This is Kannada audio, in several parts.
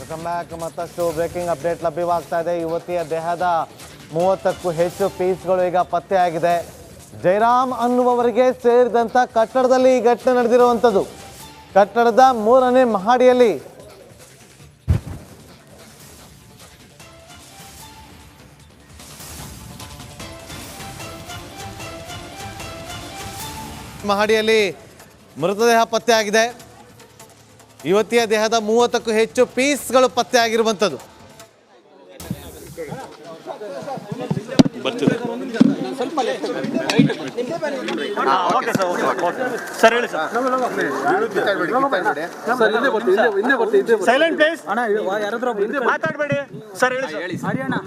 Welcome back. ಮತ್ತಷ್ಟು ಬ್ರೇಕಿಂಗ್ ಅಪ್ಡೇಟ್ ಲಭ್ಯವಾಗ್ತಾ ಇದೆ. ಯುವತಿಯ ದೇಹದ 30ಕ್ಕೂ ಹೆಚ್ಚು ಪೀಸ್ಗಳು ಈಗ ಪತ್ತೆಯಾಗಿದೆ. ಜಯರಾಮ್ ಅನ್ನುವವರಿಗೆ ಸೇರಿದಂಥ ಕಟ್ಟಡದಲ್ಲಿ ಈ ಘಟನೆ ನಡೆದಿರುವಂಥದ್ದು. ಕಟ್ಟಡದ 3ನೇ ಮಹಡಿಯಲ್ಲಿ ಮೃತದೇಹ ಪತ್ತೆಯಾಗಿದೆ. ಯುವತಿಯ ದೇಹದ 30ಕ್ಕೂ ಹೆಚ್ಚು ಪೀಸ್ಗಳು ಪತ್ತೆಯಾಗಿರುವಂಥದ್ದು. Silent please. ಮಾತಾಡಬೇಡಿ ಸರ್. ಹೇಳಿ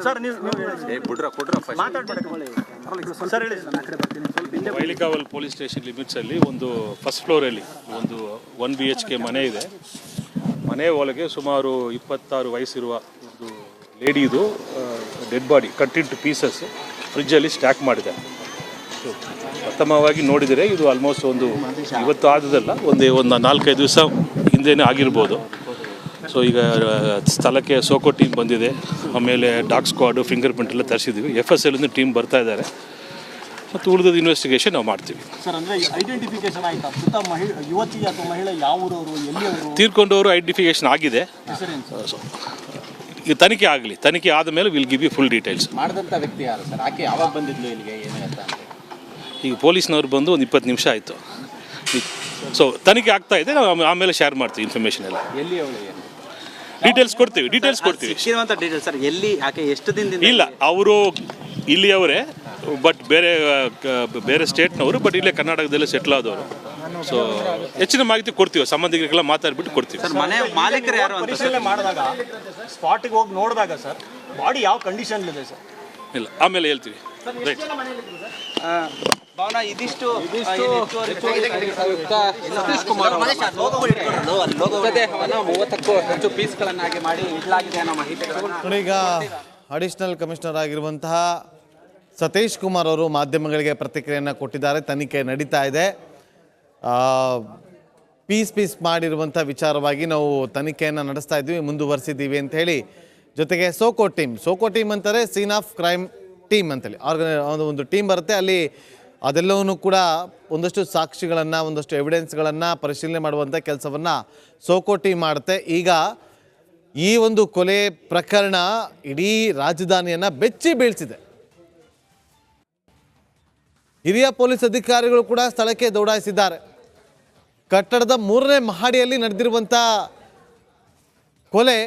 ಸರ್. ನೀವು ವೈಲಿಕಾವಲ್ ಪೊಲೀಸ್ ಸ್ಟೇಷನ್ ಲಿಮಿಟ್ಸಲ್ಲಿ ಒಂದು ಫಸ್ಟ್ ಫ್ಲೋರಲ್ಲಿ ಒಂದು 1 BHK ಮನೆ ಇದೆ. ಮನೆ ಒಳಗೆ ಸುಮಾರು 26 ವಯಸ್ಸಿರುವ ಒಂದು ಲೇಡಿದು dead body cut into pieces ಫ್ರಿಜ್ಜಲ್ಲಿ ಸ್ಟ್ಯಾಕ್ ಮಾಡಿದೆ. ಪ್ರಥಮವಾಗಿ ನೋಡಿದರೆ ಇದು ಆಲ್ಮೋಸ್ಟ್ ಒಂದು ಇವತ್ತು ಆದದಲ್ಲ, ಒಂದು 4-5 ದಿವಸ ಹಿಂದೆನೇ ಆಗಿರ್ಬೋದು. ಸೊ ಈಗ ಸ್ಥಳಕ್ಕೆ ಸೋಕೋ ಟೀಮ್ ಬಂದಿದೆ. ಆಮೇಲೆ ಡಾಗ್ ಸ್ಕ್ವಾಡು, ಫಿಂಗರ್ ಪ್ರಿಂಟ್ ಎಲ್ಲ ತರಿಸಿದ್ದೀವಿ. FSL ಟೀಮ್ ಬರ್ತಾ ಇದ್ದಾರೆ ಮತ್ತು ಉಳಿದ ಇನ್ವೆಸ್ಟಿಗೇಷನ್ ನಾವು ಮಾಡ್ತೀವಿ. ಸರ್, ಅಂದರೆ ಐಡೆಂಟಿಫಿಕೇಶನ್ ಆಯಿತಾ? ಯುವತಿ ಅಥವಾ ಮಹಿಳೆ ಯಾವ ಊರವರು, ಎಲ್ಲಿಯವರು? ತೀರ್ಕೊಂಡವರು ಐಡೆಂಟಿಫಿಕೇಶನ್ ಆಗಿದೆ. ಸೊ ಈಗ ತನಿಖೆ ಆದ ಮೇಲೆ will give you full details. ಮಾಡಿದಂಥ ವ್ಯಕ್ತಿ ಯಾರು ಸರ್? ಆಕೆ ಯಾವಾಗ ಬಂದಿದ್ಲು ಇಲ್ಲಿಗೆ, ಏನಾಗುತ್ತೆ ಅಂತ? ಈಗ ಪೊಲೀಸ್ನವ್ರು ಬಂದು ಒಂದು 20 ನಿಮಿಷ ಆಯಿತು. ಸೊ ತನಿಖೆ ಆಗ್ತಾ ಇದೆ. ನಾವು ಆಮೇಲೆ ಶೇರ್ ಮಾಡ್ತೀವಿ ಇನ್ಫಾರ್ಮೇಷನ್ ಎಲ್ಲ. ಎಲ್ಲಿ ಅವಳು ಡೀಟೇಲ್ಸ್ ಕೊಡ್ತೀವಿ. ಡೀಟೇಲ್ಸ್ ಸರ್, ಎಲ್ಲಿ, ಆಕೆ ಎಷ್ಟು ದಿನದಿಂದ? ಇಲ್ಲ, ಅವರು ಇಲ್ಲಿಯವರೇ, ಬಟ್ ಬೇರೆ ಸ್ಟೇಟ್ನವರು, ಬಟ್ ಇಲ್ಲೇ ಕರ್ನಾಟಕದಲ್ಲೇ ಸೆಟ್ಲ್ ಆದವರು. ಸೊ ಹೆಚ್ಚಿನ ಮಾಹಿತಿ ಕೊಡ್ತೀವಿ, ಸಂಬಂಧಿಕರಿಗೆಲ್ಲ ಮಾತಾಡ್ಬಿಟ್ಟು ಕೊಡ್ತೀವಿ. ಸರ್, ಮನೆ ಮಾಲೀಕರು ಯಾರು ಅಂತ ಮಾಡಿದಾಗ ಸ್ಪಾಟಿಗೆ ಹೋಗಿ ನೋಡಿದಾಗ ಸರ್ ಬಾಡಿ ಯಾವ ಕಂಡೀಷನ್ ಇದೆ ಸರ್? ಇಲ್ಲ, ಆಮೇಲೆ ಹೇಳ್ತೀವಿ. ರೈಟ್. ಭಾವನಾ, ಇದಿಷ್ಟು ಸತೀಶ್ ಕುಮಾರ್ 30ಕ್ಕೂ ಹೆಚ್ಚು ಪೀಸ್ಗಳನ್ನಾಗಿ ಮಾಡಿ ಇಡಲಾಗಿದೆ ಅನ್ನೋ ಮಾಹಿತಿ. ಈಗ ಅಡಿಷನಲ್ ಕಮಿಷನರ್ ಆಗಿರುವಂತಹ ಸತೀಶ್ ಕುಮಾರ್ ಅವರು ಮಾಧ್ಯಮಗಳಿಗೆ ಪ್ರತಿಕ್ರಿಯೆಯನ್ನು ಕೊಟ್ಟಿದ್ದಾರೆ. ತನಿಖೆ ನಡೀತಾ ಇದೆ. ಪೀಸ್ ಮಾಡಿರುವಂಥ ವಿಚಾರವಾಗಿ ನಾವು ತನಿಖೆಯನ್ನು ನಡೆಸ್ತಾ ಇದ್ದೀವಿ, ಮುಂದುವರಿಸಿದ್ದೀವಿ ಅಂತ ಹೇಳಿ. ಜೊತೆಗೆ ಸೋಕೋ ಟೀಮ್ ಅಂತಾರೆ, ಸೀನ್ ಆಫ್ ಕ್ರೈಮ್ ಟೀಮ್ ಅಂತೇಳಿ ಒಂದು ಟೀಮ್ ಬರುತ್ತೆ. ಅಲ್ಲಿ ಅದೆಲ್ಲವೂ ಕೂಡ ಒಂದಷ್ಟು ಸಾಕ್ಷಿಗಳನ್ನು, ಒಂದಷ್ಟು ಎವಿಡೆನ್ಸ್ಗಳನ್ನು ಪರಿಶೀಲನೆ ಮಾಡುವಂಥ ಕೆಲಸವನ್ನು ಸೋಕೋ ಟೀಮ್ ಮಾಡುತ್ತೆ. ಈಗ ಈ ಒಂದು ಕೊಲೆ ಪ್ರಕರಣ ಇಡೀ ರಾಜಧಾನಿಯನ್ನು ಬೆಚ್ಚಿ ಬೀಳಿಸಿದೆ. ಹಿರಿಯ ಪೊಲೀಸ್ ಅಧಿಕಾರಿಗಳು ಕೂಡ ಸ್ಥಳಕ್ಕೆ ದೌಡಾಯಿಸಿದ್ದಾರೆ. ಕಟ್ಟಡದ 3ನೇ ಮಹಡಿಯಲ್ಲಿ ನಡೆದಿರುವಂಥ ಕೊಲೆ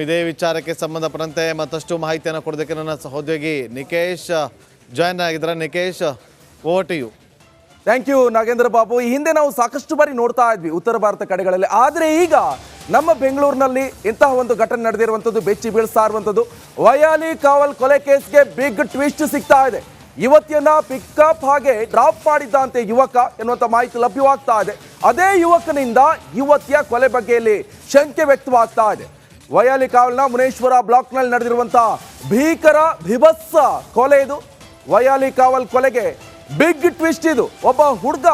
ಇದೇ ವಿಚಾರಕ್ಕೆ ಸಂಬಂಧಪಟ್ಟಂತೆ ಮತ್ತಷ್ಟು ಮಾಹಿತಿಯನ್ನು ಕೊಡೋದಕ್ಕೆ ನನ್ನ ಸಹೋದ್ಯೋಗಿ ನಿಕೇಶ್ ಜಾಯ್ನ್ ಆಗಿದ್ದಾರೆ. Nikesh, over to you. Thank you Nagendra Babu. ಈ ಹಿಂದೆ ನಾವು ಸಾಕಷ್ಟು ಬಾರಿ ನೋಡ್ತಾ ಇದ್ವಿ ಉತ್ತರ ಭಾರತ ಕಡೆಗಳಲ್ಲಿ, ಆದರೆ ಈಗ ನಮ್ಮ ಬೆಂಗಳೂರಿನಲ್ಲಿ ಇಂತಹ ಒಂದು ಘಟನೆ ನಡೆದಿರುವಂಥದ್ದು ಬೆಚ್ಚಿ ಬೀಳಿಸ್ತಾ ಇರುವಂಥದ್ದು. ವಯಾಲಿ ಕಾವಲ್ ಕೊಲೆ ಕೇಸ್ಗೆ ಬಿಗ್ ಟ್ವಿಸ್ಟ್ ಸಿಗ್ತಾ ಇದೆ. ಯುವತಿಯನ್ನ ಪಿಕಪ್ ಹಾಗೆ ಡ್ರಾಪ್ ಮಾಡಿದ್ದಂತೆ ಯುವಕ ಎನ್ನುವಂಥ ಮಾಹಿತಿ ಲಭ್ಯವಾಗ್ತಾ ಇದೆ. ಅದೇ ಯುವಕನಿಂದ ಯುವತಿಯ ಕೊಲೆ ಬಗ್ಗೆಯಲ್ಲಿ ಶಂಕೆ ವ್ಯಕ್ತವಾಗ್ತಾ ಇದೆ. ವಯಾಲಿ ಕಾವಲ್ನ ಮುನೇಶ್ವರ ಬ್ಲಾಕ್ನಲ್ಲಿ ನಡೆದಿರುವಂತಹ ಭೀಕರ ಭೀಭತ್ಸ ಕೊಲೆ ಇದು. ವಯಾಲಿ ಕಾವಲ್ ಕೊಲೆಗೆ ಬಿಗ್ ಟ್ವಿಸ್ಟ್ ಇದು. ಒಬ್ಬ ಹುಡುಗ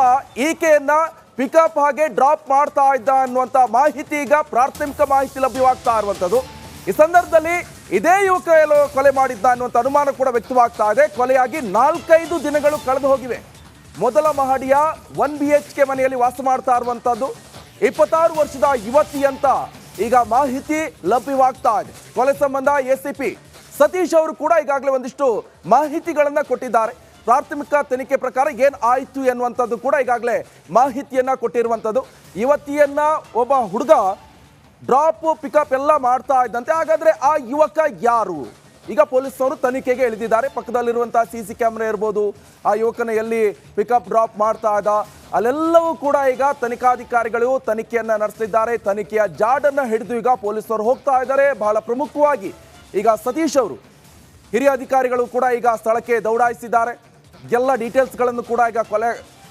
ಈಕೆಯನ್ನ ಪಿಕಪ್ ಹಾಗೆ ಡ್ರಾಪ್ ಮಾಡ್ತಾ ಇದ್ದ ಅನ್ನುವಂಥ ಮಾಹಿತಿ, ಈಗ ಪ್ರಾಥಮಿಕ ಮಾಹಿತಿ ಲಭ್ಯವಾಗ್ತಾ ಇರುವಂಥದ್ದು. ಈ ಸಂದರ್ಭದಲ್ಲಿ ಇದೇ ಯುವಕ ಕೊಲೆ ಮಾಡಿದ್ದ ಅನ್ನುವಂಥ ಅನುಮಾನ ಕೂಡ ವ್ಯಕ್ತವಾಗ್ತಾ ಇದೆ. ಕೊಲೆಯಾಗಿ 4-5 ದಿನಗಳು ಕಳೆದು ಹೋಗಿವೆ. ಮೊದಲ ಮಹಡಿಯ 1 BHK ಮನೆಯಲ್ಲಿ ವಾಸ ಮಾಡ್ತಾ ಇರುವಂಥದ್ದು 26 ವರ್ಷದ ಯುವತಿ ಅಂತ ಈಗ ಮಾಹಿತಿ ಲಭ್ಯವಾಗ್ತಾ ಇದೆ. ಕೊಲೆ ಸಂಬಂಧ ACP ಸತೀಶ್ ಅವರು ಕೂಡ ಈಗಾಗಲೇ ಒಂದಿಷ್ಟು ಮಾಹಿತಿಗಳನ್ನು ಕೊಟ್ಟಿದ್ದಾರೆ. ಪ್ರಾಥಮಿಕ ತನಿಖೆ ಪ್ರಕಾರ ಏನು ಆಯಿತು ಎನ್ನುವಂಥದ್ದು ಕೂಡ ಈಗಾಗಲೇ ಮಾಹಿತಿಯನ್ನು ಕೊಟ್ಟಿರುವಂಥದ್ದು. ಯುವತಿಯನ್ನ ಒಬ್ಬ ಹುಡುಗ ಡ್ರಾಪ್ ಪಿಕಪ್ ಎಲ್ಲ ಮಾಡ್ತಾ ಇದ್ದಂತೆ. ಹಾಗಾದರೆ ಆ ಯುವಕ ಯಾರು? ಈಗ ಪೊಲೀಸರು ತನಿಖೆಗೆ ಇಳಿದಿದ್ದಾರೆ. ಪಕ್ಕದಲ್ಲಿರುವಂಥ CC ಕ್ಯಾಮ್ರಾ ಇರ್ಬೋದು, ಆ ಯುವಕನ ಎಲ್ಲಿ ಪಿಕಪ್ ಡ್ರಾಪ್ ಮಾಡ್ತಾ ಇದ್ದ ಅಲ್ಲೆಲ್ಲವೂ ಕೂಡ ಈಗ ತನಿಖಾಧಿಕಾರಿಗಳು ತನಿಖೆಯನ್ನು ನಡೆಸ್ತಿದ್ದಾರೆ. ತನಿಖೆಯ ಜಾಡನ್ನು ಹಿಡಿದು ಈಗ ಪೊಲೀಸರು ಹೋಗ್ತಾ ಇದ್ದಾರೆ. ಬಹಳ ಪ್ರಮುಖವಾಗಿ ಈಗ ಸತೀಶ್ ಅವರು ಹಿರಿಯ ಅಧಿಕಾರಿಗಳು ಕೂಡ ಈಗ ಸ್ಥಳಕ್ಕೆ ದೌಡಾಯಿಸಿದ್ದಾರೆ. ಎಲ್ಲ ಡೀಟೇಲ್ಸ್ಗಳನ್ನು ಕೂಡ ಈಗ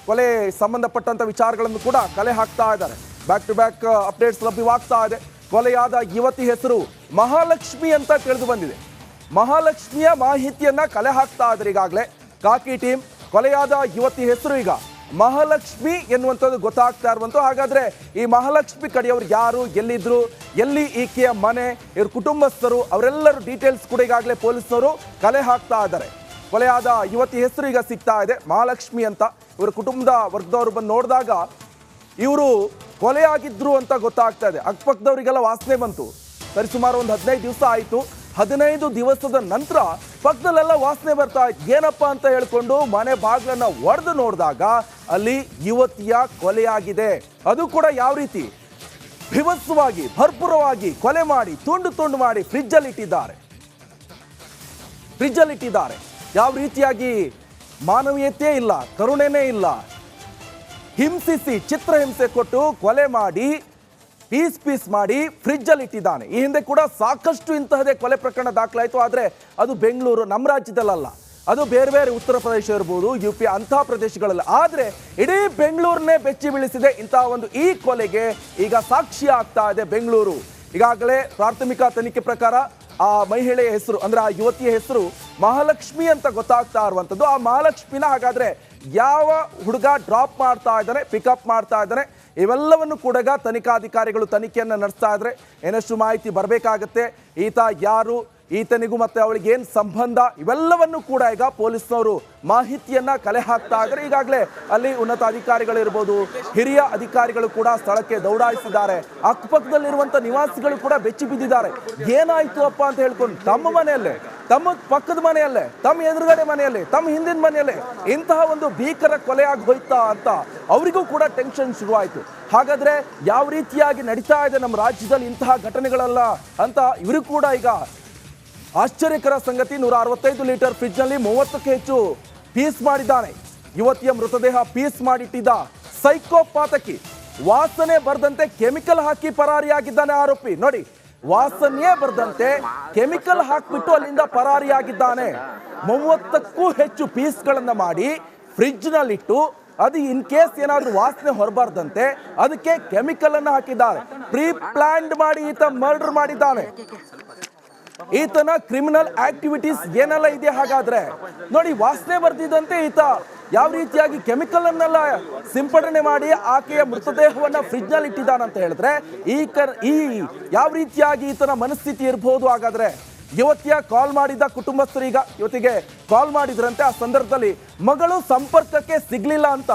ಕೊಲೆ ಸಂಬಂಧಪಟ್ಟಂಥ ವಿಚಾರಗಳನ್ನು ಕೂಡ ಕಲೆ ಹಾಕ್ತಾ ಇದ್ದಾರೆ. ಬ್ಯಾಕ್ ಟು ಬ್ಯಾಕ್ ಅಪ್ಡೇಟ್ಸ್ ಲಭ್ಯವಾಗ್ತಾ ಇದೆ. ಕೊಲೆಯಾದ ಯುವತಿ ಹೆಸರು ಮಹಾಲಕ್ಷ್ಮಿ ಅಂತ ತಿಳಿದು ಬಂದಿದೆ. ಮಹಾಲಕ್ಷ್ಮಿಯ ಮಾಹಿತಿಯನ್ನ ಕಲೆ ಹಾಕ್ತಾ ಇದ್ದಾರೆ ಈಗಾಗಲೇ. ಕಾಕಿ ಟೀಮ್ ಕೊಲೆಯಾದ ಯುವತಿ ಹೆಸರು ಈಗ ಮಹಾಲಕ್ಷ್ಮಿ ಎನ್ನುವಂಥದ್ದು ಗೊತ್ತಾಗ್ತಾ ಇರುವಂಥ. ಹಾಗಾದ್ರೆ ಈ ಮಹಾಲಕ್ಷ್ಮಿ ಕಡೆಯವರು ಯಾರು, ಎಲ್ಲಿದ್ರು, ಎಲ್ಲಿ ಈಕೆಯ ಮನೆ, ಇವ್ರ ಕುಟುಂಬಸ್ಥರು, ಅವರೆಲ್ಲರೂ ಡೀಟೇಲ್ಸ್ ಕೂಡ ಈಗಾಗಲೇ ಪೊಲೀಸ್ನವರು ಕಲೆ ಹಾಕ್ತಾ ಇದ್ದಾರೆ. ಕೊಲೆಯಾದ ಯುವತಿ ಹೆಸರು ಈಗ ಸಿಗ್ತಾ ಇದೆ, ಮಹಾಲಕ್ಷ್ಮಿ ಅಂತ. ಇವರ ಕುಟುಂಬದ ವರ್ಗದವರು ಬಂದು ನೋಡಿದಾಗ ಇವರು ಕೊಲೆಯಾಗಿದ್ರು ಅಂತ ಗೊತ್ತಾಗ್ತಾ ಇದೆ. ಅಕ್ಕಪಕ್ಕದವರಿಗೆಲ್ಲ ವಾಸನೆ ಬಂತು. ಸರಿಸುಮಾರು ಒಂದು 15 ದಿವಸ ಆಯಿತು. 15 ದಿವಸದ ನಂತರ ಪಕ್ಕದಲ್ಲೆಲ್ಲ ವಾಸನೆ ಬರ್ತಾ ಇತ್ತು. ಏನಪ್ಪ ಅಂತ ಹೇಳ್ಕೊಂಡು ಮನೆ ಬಾಗಿಲನ್ನ ಒಡೆದು ನೋಡಿದಾಗ ಅಲ್ಲಿ ಯುವತಿಯ ಕೊಲೆಯಾಗಿದೆ. ಅದು ಕೂಡ ಯಾವ ರೀತಿ ಭೀಭತ್ಸವಾಗಿ ಭರ್ಪೂರವಾಗಿ ಕೊಲೆ ಮಾಡಿ ತುಂಡು ತುಂಡು ಮಾಡಿ ಫ್ರಿಜ್ಜಲ್ಲಿ ಇಟ್ಟಿದ್ದಾರೆ. ಯಾವ ರೀತಿಯಾಗಿ ಮಾನವೀಯತೆ ಇಲ್ಲ, ಕರುಣೆನೇ ಇಲ್ಲ, ಹಿಂಸಿಸಿ ಚಿತ್ರಹಿಂಸೆ ಕೊಟ್ಟು ಕೊಲೆ ಮಾಡಿ ಪೀಸ್ ಮಾಡಿ ಫ್ರಿಜ್ಜಲ್ಲಿ ಇಟ್ಟಿದ್ದಾನೆ. ಈ ಹಿಂದೆ ಕೂಡ ಸಾಕಷ್ಟು ಇಂತಹದೇ ಕೊಲೆ ಪ್ರಕರಣ ದಾಖಲಾಯಿತು. ಆದರೆ ಅದು ಬೆಂಗಳೂರು, ನಮ್ಮ ರಾಜ್ಯದಲ್ಲ, ಅದು ಬೇರೆ ಬೇರೆ ಉತ್ತರ ಪ್ರದೇಶ ಇರ್ಬೋದು, UP ಅಂತಹ ಪ್ರದೇಶಗಳಲ್ಲಿ. ಆದರೆ ಇಡೀ ಬೆಂಗಳೂರನ್ನೇ ಬೆಚ್ಚಿ ಬೀಳಿಸಿದೆ ಇಂತಹ ಒಂದು ಈ ಕೊಲೆಗೆ. ಈಗ ಸಾಕ್ಷಿ ಆಗ್ತಾ ಇದೆ ಬೆಂಗಳೂರು. ಈಗಾಗಲೇ ಪ್ರಾಥಮಿಕ ತನಿಖೆ ಪ್ರಕಾರ ಆ ಮಹಿಳೆಯ ಹೆಸರು, ಅಂದ್ರೆ ಆ ಯುವತಿಯ ಹೆಸರು ಮಹಾಲಕ್ಷ್ಮಿ ಅಂತ ಗೊತ್ತಾಗ್ತಾ ಇರುವಂಥದ್ದು. ಆ ಮಹಾಲಕ್ಷ್ಮಿನ ಹಾಗಾದ್ರೆ ಯಾವ ಹುಡುಗ ಡ್ರಾಪ್ ಮಾಡ್ತಾ ಇದ್ದಾನೆ, ಪಿಕಪ್ ಮಾಡ್ತಾ ಇದ್ದಾನೆ, ಇವೆಲ್ಲವನ್ನು ಕೂಡ ತನಿಖಾಧಿಕಾರಿಗಳು ತನಿಖೆಯನ್ನು ನಡೆಸ್ತಾ ಇದ್ರೆ ಏನಷ್ಟು ಮಾಹಿತಿ ಬರಬೇಕಾಗತ್ತೆ. ಈತ ಯಾರು, ಈತನಿಗೂ ಮತ್ತೆ ಅವಳಿಗೆ ಏನು ಸಂಬಂಧ, ಇವೆಲ್ಲವನ್ನು ಕೂಡ ಈಗ ಪೊಲೀಸ್ನವರು ಮಾಹಿತಿಯನ್ನ ಕಲೆ ಹಾಕ್ತಾ ಇದ್ದಾರೆ. ಈಗಾಗಲೇ ಅಲ್ಲಿ ಉನ್ನತ ಅಧಿಕಾರಿಗಳಿರ್ಬೋದು, ಹಿರಿಯ ಅಧಿಕಾರಿಗಳು ಕೂಡ ಸ್ಥಳಕ್ಕೆ ದೌಡಾಯಿಸಿದ್ದಾರೆ. ಅಕ್ಕಪಕ್ಕದಲ್ಲಿರುವಂಥ ನಿವಾಸಿಗಳು ಕೂಡ ಬೆಚ್ಚಿ ಬಿದ್ದಿದ್ದಾರೆ. ಏನಾಯ್ತು ಅಪ್ಪ ಅಂತ ಹೇಳ್ಕೊಂಡು ತಮ್ಮ ಮನೆಯಲ್ಲೇ, ತಮ್ಮ ಪಕ್ಕದ ಮನೆಯಲ್ಲೇ, ತಮ್ಮ ಎದುರುಗಡೆ ಮನೆಯಲ್ಲೇ, ತಮ್ಮ ಹಿಂದಿನ ಮನೆಯಲ್ಲೇ ಇಂತಹ ಒಂದು ಭೀಕರ ಕೊಲೆಯಾಗಿ ಹೋಯ್ತಾ ಅಂತ ಅವರಿಗೂ ಕೂಡ ಟೆನ್ಷನ್ ಶುರುವಾಯಿತು. ಹಾಗಾದ್ರೆ ಯಾವ ರೀತಿಯಾಗಿ ನಡೀತಾ ಇದೆ ನಮ್ಮ ರಾಜ್ಯದಲ್ಲಿ ಇಂತಹ ಘಟನೆಗಳೆಲ್ಲ ಅಂತ ಇವರು ಕೂಡ ಈಗ ಆಶ್ಚರ್ಯಕರ ಸಂಗತಿ. 165 ಲೀಟರ್ ಫ್ರಿಜ್ನಲ್ಲಿ 30ಕ್ಕೆ ಹೆಚ್ಚು ಪೀಸ್ ಮಾಡಿದ್ದಾನೆ. ಯುವತಿಯ ಮೃತದೇಹ ಪೀಸ್ ಮಾಡಿಟ್ಟಿದ್ದ ಸೈಕೋಪಾತಕಿ. ವಾಸನೆ ಬರ್ದಂತೆ ಕೆಮಿಕಲ್ ಹಾಕಿ ಪರಾರಿಯಾಗಿದ್ದಾನೆ ಆರೋಪಿ. ನೋಡಿ, ವಾಸನೆಯೇ ಬರ್ದಂತೆ ಕೆಮಿಕಲ್ ಹಾಕ್ಬಿಟ್ಟು ಅಲ್ಲಿಂದ ಪರಾರಿಯಾಗಿದ್ದಾನೆ. 30ಕ್ಕೂ ಹೆಚ್ಚು ಪೀಸ್ಗಳನ್ನ ಮಾಡಿ ಫ್ರಿಜ್ನಲ್ಲಿಟ್ಟು ಅದು ಇನ್ ಕೇಸ್ ಏನಾದ್ರೂ ವಾಸನೆ ಹೊರಬಾರ್ದಂತೆ ಅದಕ್ಕೆ ಕೆಮಿಕಲ್ ಅನ್ನು ಹಾಕಿದ್ದಾರೆ. ಪ್ರೀ ಪ್ಲಾನ್ಡ್ ಮಾಡಿ ಈತ ಮರ್ಡರ್ ಮಾಡಿದ್ದಾನೆ. ಈತನ ಕ್ರಿಮಿನಲ್ ಆಕ್ಟಿವಿಟೀಸ್ ಏನೆಲ್ಲ ಇದೆ ಹಾಗಾದ್ರೆ ನೋಡಿ. ವಾಸನೆ ಬರ್ದಿದ್ದಂತೆ ಈತ ಯಾವ ರೀತಿಯಾಗಿ ಕೆಮಿಕಲ್ ಅನ್ನೆಲ್ಲ ಸಿಂಪಡಣೆ ಮಾಡಿ ಆಕೆಯ ಮೃತದೇಹವನ್ನ ಫ್ರಿಜ್ ನಲ್ಲಿ ಇಟ್ಟಿದ್ದಾನಂತ ಹೇಳಿದ್ರೆ ಈ ಯಾವ ರೀತಿಯಾಗಿ ಈತನ ಮನಸ್ಥಿತಿ ಇರಬಹುದು. ಹಾಗಾದ್ರೆ ಯುವತಿಯ ಕಾಲ್ ಮಾಡಿದ್ದ ಕುಟುಂಬಸ್ಥರೀಗ ಯುವತಿಗೆ ಕಾಲ್ ಮಾಡಿದ್ರಂತೆ. ಆ ಸಂದರ್ಭದಲ್ಲಿ ಮಗಳು ಸಂಪರ್ಕಕ್ಕೆ ಸಿಗ್ಲಿಲ್ಲ ಅಂತ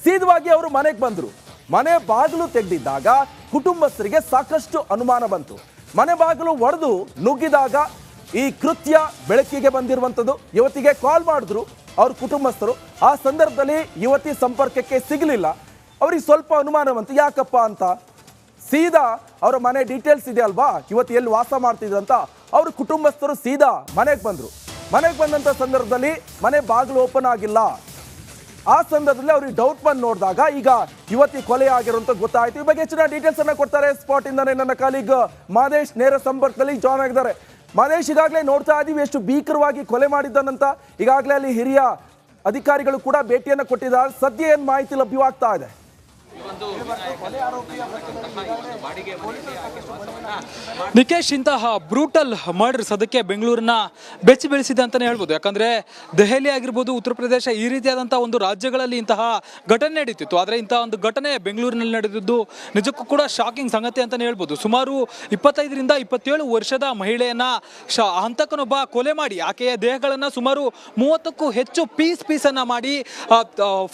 ಸೀದವಾಗಿ ಅವರು ಮನೆಗೆ ಬಂದ್ರು. ಮನೆ ಬಾಗಿಲು ತೆಗೆದಿದ್ದಾಗ ಕುಟುಂಬಸ್ಥರಿಗೆ ಸಾಕಷ್ಟು ಅನುಮಾನ ಬಂತು. ಮನೆ ಬಾಗಿಲು ಒಡೆದು ನುಗ್ಗಿದಾಗ ಈ ಕೃತ್ಯ ಬೆಳಕಿಗೆ ಬಂದಿರುವಂಥದ್ದು. ಯುವತಿಗೆ ಕಾಲ್ ಮಾಡಿದ್ರು ಅವ್ರ ಕುಟುಂಬಸ್ಥರು. ಆ ಸಂದರ್ಭದಲ್ಲಿ ಯುವತಿ ಸಂಪರ್ಕಕ್ಕೆ ಸಿಗಲಿಲ್ಲ. ಅವ್ರಿಗೆ ಸ್ವಲ್ಪ ಅನುಮಾನ ಬಂತು, ಯಾಕಪ್ಪ ಅಂತ. ಸೀದಾ ಅವರ ಮನೆ ಡೀಟೇಲ್ಸ್ ಇದೆ ಅಲ್ವಾ, ಯುವತಿ ಎಲ್ಲಿ ವಾಸ ಮಾಡ್ತಿದ್ರು ಅಂತ. ಅವ್ರ ಕುಟುಂಬಸ್ಥರು ಸೀದಾ ಮನೆಗೆ ಬಂದರು. ಮನೆಗೆ ಬಂದಂಥ ಸಂದರ್ಭದಲ್ಲಿ ಮನೆ ಬಾಗಿಲು ಓಪನ್ ಆಗಿಲ್ಲ. ಆ ಸಂದರ್ಭದಲ್ಲಿ ಅವ್ರಿಗೆ ಡೌಟ್ ಬಂದು ನೋಡಿದಾಗ ಈಗ ಯುವತಿ ಕೊಲೆ ಆಗಿರುವಂತ ಗೊತ್ತಾಯ್ತು. ಈ ಬಗ್ಗೆ ಹೆಚ್ಚಿನ ಡೀಟೇಲ್ಸ್ ಅನ್ನ ಕೊಡ್ತಾರೆ ಸ್ಪಾಟ್ ಇಂದಾನೆ ನನ್ನ ಕಾಲೀಗ್ ಮಾದೇಶ್ ನೇರ ಸಂಪರ್ಕದಲ್ಲಿ ಜಾಯ್ನ್ ಆಗಿದ್ದಾರೆ. ಮಾದೇಶ್, ಈಗಾಗಲೇ ನೋಡ್ತಾ ಇದೀವಿ ಎಷ್ಟು ಭೀಕರವಾಗಿ ಕೊಲೆ ಮಾಡಿದ್ದಾನಂತ. ಈಗಾಗಲೇ ಅಲ್ಲಿ ಹಿರಿಯ ಅಧಿಕಾರಿಗಳು ಕೂಡ ಭೇಟಿಯನ್ನು ಕೊಟ್ಟಿದ್ದಾರೆ. ಸದ್ಯ ಏನು ಮಾಹಿತಿ ಲಭ್ಯವಾಗ್ತಾ ಇದೆ? ನಿಕೇಶ್, ಇಂತಹ ಬ್ರೂಟಲ್ ಮರ್ಡರ್ಸ್ ಅದಕ್ಕೆ ಬೆಂಗಳೂರನ್ನ ಬೆಚ್ಚಿ ಬೀಳಿಸಿದೆ ಅಂತಲೇ ಹೇಳ್ಬೋದು. ಯಾಕಂದರೆ ದೆಹಲಿ ಆಗಿರ್ಬೋದು, ಉತ್ತರ ಪ್ರದೇಶ, ಈ ರೀತಿಯಾದಂಥ ಒಂದು ರಾಜ್ಯಗಳಲ್ಲಿ ಇಂತಹ ಘಟನೆ ನಡೀತಿತ್ತು. ಆದರೆ ಇಂತಹ ಒಂದು ಘಟನೆ ಬೆಂಗಳೂರಿನಲ್ಲಿ ನಡೆದಿದ್ದು ನಿಜಕ್ಕೂ ಕೂಡ ಶಾಕಿಂಗ್ ಸಂಗತಿ ಅಂತಲೇ ಹೇಳ್ಬೋದು. ಸುಮಾರು 25ರಿಂದ 27 ವರ್ಷದ ಮಹಿಳೆಯನ್ನು ಹಂತಕನೊಬ್ಬ ಕೊಲೆ ಮಾಡಿ ಆಕೆಯ ದೇಹಗಳನ್ನು ಸುಮಾರು 30ಕ್ಕೂ ಹೆಚ್ಚು ಪೀಸನ್ನು ಮಾಡಿ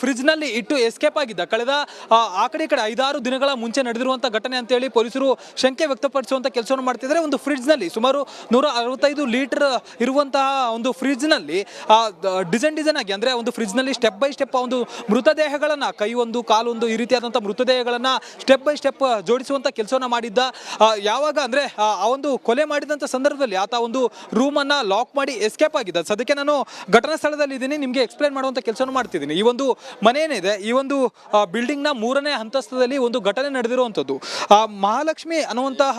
ಫ್ರಿಜ್ನಲ್ಲಿ ಇಟ್ಟು ಎಸ್ಕೇಪ್ ಆಗಿದ್ದ. ಕಳೆದ ಆ ಕಡೆ 5-6 ದಿನಗಳ ಮುಂಚೆ ನಡೆದಿರುವಂಥ ಘಟನೆ ಅಂತೇಳಿ ಪೊಲೀಸರು ಶಂಕೆ ವ್ಯಕ್ತಪಡಿಸುವಂಥ ಕೆಲಸವನ್ನು ಮಾಡ್ತಿದ್ದಾರೆ. ಒಂದು ಫ್ರಿಜ್ನಲ್ಲಿ ಸುಮಾರು 165 ಲೀಟರ್ ಇರುವಂತಹ ಒಂದು ಫ್ರಿಜ್ನಲ್ಲಿ ಡಿಸೈನ್ ಆಗಿ, ಅಂದರೆ ಒಂದು ಫ್ರಿಜ್ನಲ್ಲಿ ಸ್ಟೆಪ್ ಬೈ ಸ್ಟೆಪ್ ಒಂದು ಮೃತದೇಹಗಳನ್ನು, ಕೈ ಒಂದು ಕಾಲೊಂದು ಈ ರೀತಿಯಾದಂಥ ಮೃತದೇಹಗಳನ್ನು ಸ್ಟೆಪ್ ಬೈ ಸ್ಟೆಪ್ ಜೋಡಿಸುವಂಥ ಕೆಲಸವನ್ನು ಮಾಡಿದ್ದ. ಯಾವಾಗ ಅಂದರೆ ಆ ಒಂದು ಕೊಲೆ ಮಾಡಿದಂಥ ಸಂದರ್ಭದಲ್ಲಿ ಆತ ಒಂದು ರೂಮನ್ನು ಲಾಕ್ ಮಾಡಿ ಎಸ್ಕೇಪ್ ಆಗಿದ್ದ. ಸದ್ಯಕ್ಕೆ ನಾನು ಘಟನಾ ಸ್ಥಳದಲ್ಲಿ ಇದ್ದೀನಿ, ನಿಮಗೆ ಎಕ್ಸ್ಪ್ಲೈನ್ ಮಾಡುವಂಥ ಕೆಲಸವನ್ನು ಮಾಡ್ತಿದ್ದೀನಿ. ಈ ಒಂದು ಮನೆ ಏನಿದೆ, ಈ ಒಂದು ಬಿಲ್ಡಿಂಗ್ನ 3ನೇ ಹಂತಸ್ಥದಲ್ಲಿ ಒಂದು ಘಟನೆ ನಡೆದಿರುವಂಥದ್ದು. ಆ ಮಹಾಲಕ್ಷ್ಮಿ ಅನ್ನುವಂತಹ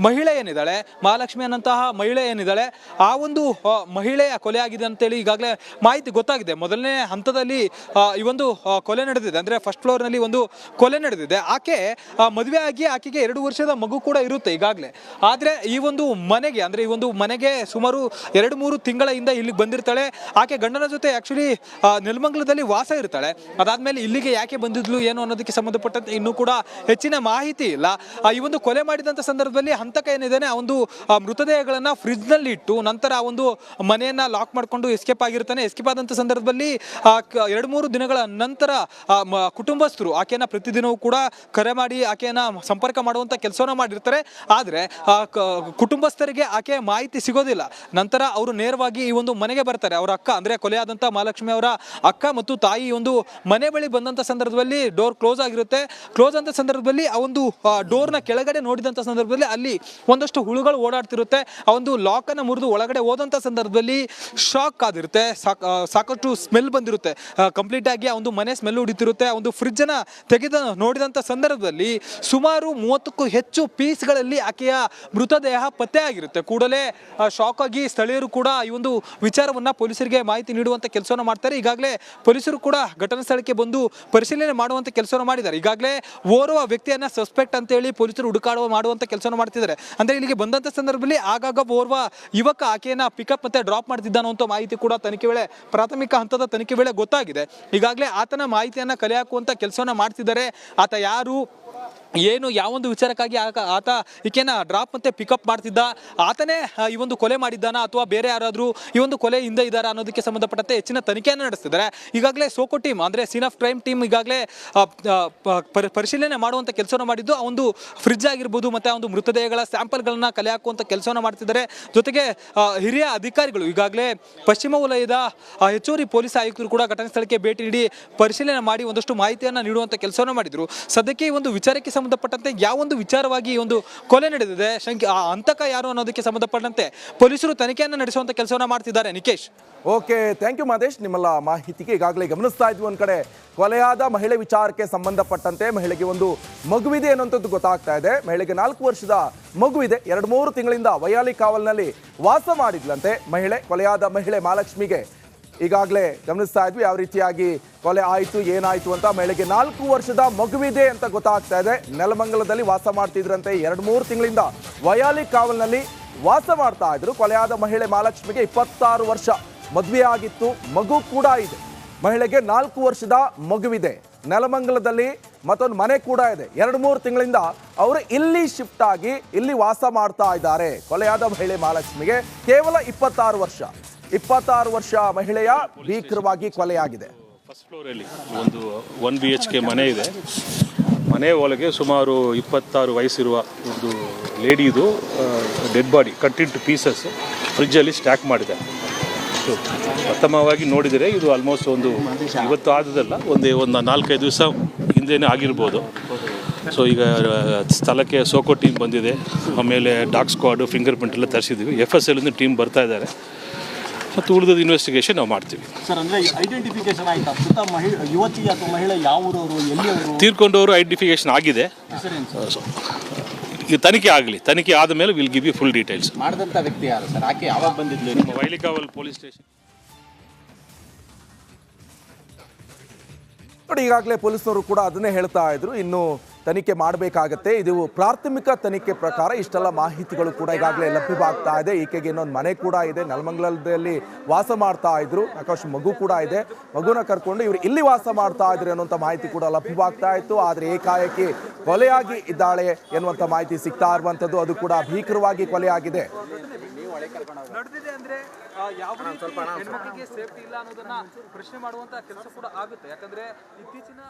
ಮಹಿಳೆ ಏನಿದ್ದಾಳೆ, ಆ ಒಂದು ಮಹಿಳೆಯ ಕೊಲೆ ಆಗಿದೆ ಅಂತೇಳಿ ಈಗಾಗಲೇ ಮಾಹಿತಿ ಗೊತ್ತಾಗಿದೆ. ಮೊದಲನೇ ಹಂತದಲ್ಲಿ ಈ ಒಂದು ಕೊಲೆ ನಡೆದಿದೆ, ಅಂದ್ರೆ ಫಸ್ಟ್ ಫ್ಲೋರ್ ನಲ್ಲಿ ಒಂದು ಕೊಲೆ ನಡೆದಿದೆ. ಆಕೆ ಮದುವೆ ಆಗಿ ಆಕೆಗೆ 2 ವರ್ಷದ ಮಗು ಕೂಡ ಇರುತ್ತೆ ಈಗಾಗಲೇ. ಆದ್ರೆ ಈ ಒಂದು ಮನೆಗೆ ಸುಮಾರು 2-3 ತಿಂಗಳ ಹಿಂದ ಇಲ್ಲಿಗೆ ಬಂದಿರ್ತಾಳೆ. ಆಕೆ ಗಂಡನ ಜೊತೆ ಆಕ್ಚುಲಿ ನೆಲಮಂಗಲದಲ್ಲಿ ವಾಸ ಇರ್ತಾಳೆ. ಅದಾದ್ಮೇಲೆ ಇಲ್ಲಿಗೆ ಯಾಕೆ ಬಂದಿದ್ಲು ಏನು ಅನ್ನೋದಕ್ಕೆ ಸಂಬಂಧಪಟ್ಟಂತೆ ಇನ್ನೂ ಕೂಡ ಹೆಚ್ಚಿನ ಮಾಹಿತಿ ಇಲ್ಲ. ಈ ಒಂದು ಕೊಲೆ ಮಾಡಿದಂತ ಸಂದರ್ಭದಲ್ಲಿ ಹಂತಕ ಏನಿದ್ದಾನೆ ಆ ಒಂದು ಮೃತದೇಹಗಳನ್ನ ಫ್ರಿಜ್ ನಲ್ಲಿ ಇಟ್ಟು ನಂತರ ಆ ಒಂದು ಮನೆಯನ್ನ ಲಾಕ್ ಮಾಡ್ಕೊಂಡು ಎಸ್ಕೇಪ್ ಆಗಿರ್ತಾನೆ. ಎಸ್ಕೇಪ್ ಆದಂತ ಸಂದರ್ಭದಲ್ಲಿ 2-3 ದಿನಗಳ ನಂತರ ಕುಟುಂಬಸ್ಥರು ಆಕೆಯನ್ನ ಪ್ರತಿದಿನವೂ ಕೂಡ ಕರೆ ಮಾಡಿ ಆಕೆಯನ್ನ ಸಂಪರ್ಕ ಮಾಡುವಂತ ಕೆಲಸವನ್ನ ಮಾಡಿರ್ತಾರೆ. ಆದ್ರೆ ಕುಟುಂಬಸ್ಥರಿಗೆ ಆಕೆ ಮಾಹಿತಿ ಸಿಗೋದಿಲ್ಲ. ನಂತರ ಅವರು ನೇರವಾಗಿ ಈ ಒಂದು ಮನೆಗೆ ಬರ್ತಾರೆ. ಅವರ ಅಕ್ಕ ಅಂದ್ರೆ ಕೊಲೆಯಾದಂತ ಮಹಾಲಕ್ಷ್ಮಿ ಅವರ ಅಕ್ಕ ಮತ್ತು ತಾಯಿ ಒಂದು ಮನೆ ಬಳಿ ಬಂದಂತ ಸಂದರ್ಭದಲ್ಲಿ ಡೋರ್ ಕ್ಲೋಸ್ ಆಗಿರುತ್ತೆ. ಕ್ಲೋಸ್ ಅಂತ ಸಂದರ್ಭದಲ್ಲಿ ಆ ಒಂದು ಡೋರ್ನ ಕೆಳಗಡೆ ನೋಡಿದಂತ ಸಂದರ್ಭದಲ್ಲಿ ಅಲ್ಲಿ ಒಂದಷ್ಟು ಹುಳುಗಳು ಓಡಾಡ್ತಿರುತ್ತೆ. ಆ ಒಂದು ಲಾಕ್ ಅನ್ನ ಮುರಿದು ಒಳಗಡೆ ಹೋದಂತ ಸಂದರ್ಭದಲ್ಲಿ ಶಾಕ್ ಆಗಿರುತ್ತೆ. ಸಾಕಷ್ಟು ಸ್ಮೆಲ್ ಬಂದಿರುತ್ತೆ. ಕಂಪ್ಲೀಟ್ ಆಗಿ ಆ ಒಂದು ಮನೆ ಸ್ಮೆಲ್ ಹೊಡಿತಿರುತ್ತೆ. ಆ ಒಂದು ಫ್ರಿಜ್ ಅನ್ನ ತೆಗೆದ ನೋಡಿದಂತ ಸಂದರ್ಭದಲ್ಲಿ ಸುಮಾರು 30ಕ್ಕೂ ಹೆಚ್ಚು ಪೀಸ್ಗಳಲ್ಲಿ ಆಕೆಯ ಮೃತದೇಹ ಪತ್ತೆ ಆಗಿರುತ್ತೆ. ಕೂಡಲೇ ಶಾಕ್ ಆಗಿ ಸ್ಥಳೀಯರು ಕೂಡ ಈ ಒಂದು ವಿಚಾರವನ್ನ ಪೊಲೀಸರಿಗೆ ಮಾಹಿತಿ ನೀಡುವಂತ ಕೆಲಸವನ್ನ ಮಾಡ್ತಾರೆ. ಈಗಾಗಲೇ ಪೊಲೀಸರು ಕೂಡ ಘಟನಾ ಸ್ಥಳಕ್ಕೆ ಬಂದು ಪರಿಶೀಲನೆ ಮಾಡುವಂತ ಕೆಲಸವನ್ನ ಮಾಡಿದ್ದಾರೆ. ಈಗಾಗಲೇ ಓರ್ವ ವ್ಯಕ್ತಿಯನ್ನ ಸಸ್ಪೆಕ್ಟ್ ಅಂತ ಹೇಳಿ ಪೊಲೀಸರು ಮಾಡುವಂತ ಕೆಲಸವನ್ನ ಮಾಡ್ತಿದ್ದಾರೆ. ಅಂದ್ರೆ ಇಲ್ಲಿಗೆ ಬಂದಂತ ಸಂದರ್ಭದಲ್ಲಿ ಆಗಾಗ ಓರ್ವ ಯುವಕ ಆಕೆಯನ್ನ ಪಿಕಪ್ ಮತ್ತೆ ಡ್ರಾಪ್ ಮಾಡ್ತಿದ್ದಾನೋ ಅಂತ ಮಾಹಿತಿ ಕೂಡ ಪ್ರಾಥಮಿಕ ಹಂತದ ತನಿಖೆ ವೇಳೆ ಗೊತ್ತಾಗಿದೆ. ಈಗಾಗಲೇ ಆತನ ಮಾಹಿತಿಯನ್ನ ಕಲೆ ಹಾಕುವಂತ ಕೆಲಸವನ್ನ ಮಾಡ್ತಿದ್ದಾರೆ. ಆತ ಯಾರು ಏನು ಯಾವೊಂದು ವಿಚಾರಕ್ಕಾಗಿ ಆತ ಈಕೆನ ಡ್ರಾಪ್ ಮತ್ತೆ ಪಿಕಪ್ ಮಾಡ್ತಿದ್ದ, ಆತನೇ ಈ ಒಂದು ಕೊಲೆ ಮಾಡಿದ್ದಾನ ಅಥವಾ ಬೇರೆ ಯಾರಾದರೂ ಈ ಒಂದು ಕೊಲೆ ಹಿಂದೆ ಇದ್ದಾರಾ ಅನ್ನೋದಕ್ಕೆ ಸಂಬಂಧಪಟ್ಟಂತೆ ಹೆಚ್ಚಿನ ತನಿಖೆಯನ್ನು ನಡೆಸ್ತಿದ್ದಾರೆ. ಈಗಾಗಲೇ ಸೋಕೋ ಟೀಮ್ ಅಂದ್ರೆ ಸೀನ್ ಆಫ್ ಕ್ರೈಮ್ ಟೀಮ್ ಈಗಾಗಲೇ ಪರಿಶೀಲನೆ ಮಾಡುವಂತ ಕೆಲಸವನ್ನು ಮಾಡಿದ್ದು. ಆ ಒಂದು ಫ್ರಿಜ್ ಆಗಿರ್ಬೋದು ಮತ್ತೆ ಆ ಒಂದು ಮೃತದೇಹಗಳ ಸ್ಯಾಂಪಲ್ಗಳನ್ನ ಕಲೆ ಹಾಕುವಂತ ಕೆಲಸವನ್ನು ಮಾಡ್ತಿದ್ದಾರೆ. ಜೊತೆಗೆ ಹಿರಿಯ ಅಧಿಕಾರಿಗಳು ಈಗಾಗಲೇ ಪಶ್ಚಿಮ ವಲಯದ ಹೆಚ್ಚುವರಿ ಪೊಲೀಸ್ ಆಯುಕ್ತರು ಕೂಡ ಘಟನಾ ಸ್ಥಳಕ್ಕೆ ಭೇಟಿ ನೀಡಿ ಪರಿಶೀಲನೆ ಮಾಡಿ ಒಂದಷ್ಟು ಮಾಹಿತಿಯನ್ನು ನೀಡುವಂತ ಕೆಲಸವನ್ನು ಮಾಡಿದ್ರು. ಸದ್ಯಕ್ಕೆ ಈ ಒಂದು ವಿಚಾರಕ್ಕೆ ಸಂಬಂಧಪಟ್ಟಂತೆ ಯಾವೊಂದು ವಿಚಾರವಾಗಿ ಈ ಒಂದು ಕೊಲೆ ನಡೆದಿದೆ, ಹಂತಕ ಯಾರು ಅನ್ನೋದಕ್ಕೆ ಸಂಬಂಧಪಟ್ಟಂತೆ ಪೊಲೀಸರು ತನಿಖೆಯನ್ನು ನಡೆಸುವಂತ ಕೆಲಸವನ್ನ ಮಾಡ್ತಿದ್ದಾರೆ. Nikesh, okay, thank you Madesh ನಿಮ್ಮೆಲ್ಲ ಮಾಹಿತಿಗೆ. ಈಗಾಗಲೇ ಗಮನಿಸ್ತಾ ಇದ್ವಿ, ಒಂದ್ ಕಡೆ ಕೊಲೆಯಾದ ಮಹಿಳೆ ವಿಚಾರಕ್ಕೆ ಸಂಬಂಧಪಟ್ಟಂತೆ ಮಹಿಳೆಗೆ ಒಂದು ಮಗುವಿದೆ ಅನ್ನುವಂಥದ್ದು ಗೊತ್ತಾಗ್ತಾ ಇದೆ. ಮಹಿಳೆಗೆ 4 ವರ್ಷದ ಮಗುವಿದೆ. 2-3 ತಿಂಗಳಿಂದ ವೈಯಾಲಿ ಕಾವಲ್ನಲ್ಲಿ ವಾಸ ಮಾಡಿದ್ಲಂತೆ ಕೊಲೆಯಾದ ಮಹಿಳೆ ಮಹಾಲಕ್ಷ್ಮಿಗೆ. ಈಗಾಗಲೇ ಗಮನಿಸ್ತಾ ಇದ್ವಿ ಯಾವ ರೀತಿಯಾಗಿ ಕೊಲೆ ಆಯಿತು, ಏನಾಯಿತು ಅಂತ. ಮಹಿಳೆಗೆ 4 ವರ್ಷದ ಮಗುವಿದೆ ಅಂತ ಗೊತ್ತಾಗ್ತಾ ಇದೆ. ನೆಲಮಂಗಲದಲ್ಲಿ ವಾಸ ಮಾಡ್ತಿದ್ರಂತೆ. 2-3 ತಿಂಗಳಿಂದ ವೈಯಾಲಿ ಕಾವಲ್ನಲ್ಲಿ ವಾಸ ಮಾಡ್ತಾ ಇದ್ರು. ಕೊಲೆಯಾದ ಮಹಿಳೆ ಮಹಾಲಕ್ಷ್ಮಿಗೆ 26 ವರ್ಷ, ಮದುವೆ ಆಗಿತ್ತು, ಮಗು ಕೂಡ ಇದೆ. ಮಹಿಳೆಗೆ 4 ವರ್ಷದ ಮಗುವಿದೆ. ನೆಲಮಂಗಲದಲ್ಲಿ ಮತ್ತೊಂದು ಮನೆ ಕೂಡ ಇದೆ. 2-3 ತಿಂಗಳಿಂದ ಅವರು ಇಲ್ಲಿ ಶಿಫ್ಟ್ ಆಗಿ ಇಲ್ಲಿ ವಾಸ ಮಾಡ್ತಾ ಇದ್ದಾರೆ. ಕೊಲೆಯಾದ ಮಹಿಳೆ ಮಹಾಲಕ್ಷ್ಮಿಗೆ ಕೇವಲ 26 ವರ್ಷ ಮಹಿಳೆಯ ಭೀಕರವಾಗಿ ಕೊಲೆಯಾಗಿದೆ. ಫಸ್ಟ್ ಫ್ಲೋರಲ್ಲಿ ಒಂದು 1 BHK ಮನೆ ಇದೆ. ಮನೆ ಒಳಗೆ ಸುಮಾರು 26 ವಯಸ್ಸಿರುವ ಒಂದು ಲೇಡಿದು dead body cut into pieces ಫ್ರಿಜ್ಜಲ್ಲಿ ಸ್ಟ್ಯಾಕ್ ಮಾಡಿದೆ. ಪ್ರಥಮವಾಗಿ ನೋಡಿದರೆ ಇದು ಆಲ್ಮೋಸ್ಟ್ ಇವತ್ತು ಆದದಲ್ಲ, ಒಂದು 4-5 ದಿವಸ ಹಿಂದೆನೇ ಆಗಿರ್ಬೋದು. ಸೊ ಈಗ ಸ್ಥಳಕ್ಕೆ ಸೋಕೋ ಟೀಮ್ ಬಂದಿದೆ. ಆಮೇಲೆ ಡಾಗ್ ಸ್ಕ್ವಾಡು, ಫಿಂಗರ್ ಪ್ರಿಂಟ್ ಎಲ್ಲ ತರಿಸಿದ್ದೀವಿ. FSL ಟೀಮ್ ಬರ್ತಾ ಇದ್ದಾರೆ ಮತ್ತು ಉಳಿದ ಇನ್ವೆಸ್ಟಿಗೇಷನ್ ನಾವು ಮಾಡ್ತೀವಿ. ಸರ್, ಅಂದರೆ ಐಡೆಂಟಿಫಿಕೇಶನ್ ಆಯಿತಾ? ಯುವತಿ ಅಥವಾ ಮಹಿಳೆ ಯಾವ ಊರವರು, ಎಲ್ಲಿಯವರು? ತೀರ್ಕೊಂಡವರು ಐಡೆಂಟಿಫಿಕೇಶನ್ ಆಗಿದೆ. ಈಗ ತನಿಖೆ ಆದ ಮೇಲೆ will give you full details. ಮಾಡಿದಂಥ ವ್ಯಕ್ತಿ ಯಾರು ಸರ್? ಆಕೆ ಯಾವಾಗ ಬಂದಿದ್ಲು? ನಮ್ಮ ವೈಲಿಕಾವಲ್ ಪೊಲೀಸ್ ಸ್ಟೇಷನ್. ನೋಡಿ, ಈಗಾಗಲೇ ಪೊಲೀಸರು ಕೂಡ ಅದನ್ನೇ ಹೇಳ್ತಾ ಇದ್ರು, ಇನ್ನು ತನಿಖೆ ಮಾಡಬೇಕಾಗತ್ತೆ. ಇದು ಪ್ರಾಥಮಿಕ ತನಿಖೆ ಪ್ರಕಾರ ಇಷ್ಟೆಲ್ಲ ಮಾಹಿತಿಗಳು ಕೂಡ ಈಗಾಗಲೇ ಲಭ್ಯವಾಗ್ತಾ ಇದೆ. ಈಕೆಗೆ ಇನ್ನೊಂದು ಮನೆ ಕೂಡ ಇದೆ. ನೆಲಮಂಗಲದಲ್ಲಿ ವಾಸ ಮಾಡ್ತಾ ಇದ್ರು. ಆಕಾಶ್ ಮಗು ಕೂಡ ಇದೆ. ಮಗುನ ಕರ್ಕೊಂಡು ಇವರು ಇಲ್ಲಿ ವಾಸ ಮಾಡ್ತಾ ಇದ್ರು ಅನ್ನುವಂಥ ಮಾಹಿತಿ ಕೂಡ ಲಭ್ಯವಾಗ್ತಾ ಇತ್ತು. ಆದರೆ ಏಕಾಏಕಿ ಕೊಲೆಯಾಗಿ ಇದ್ದಾಳೆ ಎನ್ನುವಂಥ ಮಾಹಿತಿ ಸಿಗ್ತಾ ಇರುವಂಥದ್ದು. ಅದು ಕೂಡ ಭೀಕರವಾಗಿ ಕೊಲೆಯಾಗಿದೆ. ನಡೆದಿದೆ ಅಂದ್ರೆ ಯಾವ ಹೆಣ್ಮಕ್ಳಿಗೆ ಸೇಫ್ಟಿ ಇಲ್ಲ ಅನ್ನೋದನ್ನ ಪ್ರಶ್ನೆ ಮಾಡುವಂತ ಕೆಲಸ ಕೂಡ ಆಗುತ್ತೆ. ಯಾಕಂದ್ರೆ ಇತ್ತೀಚಿನ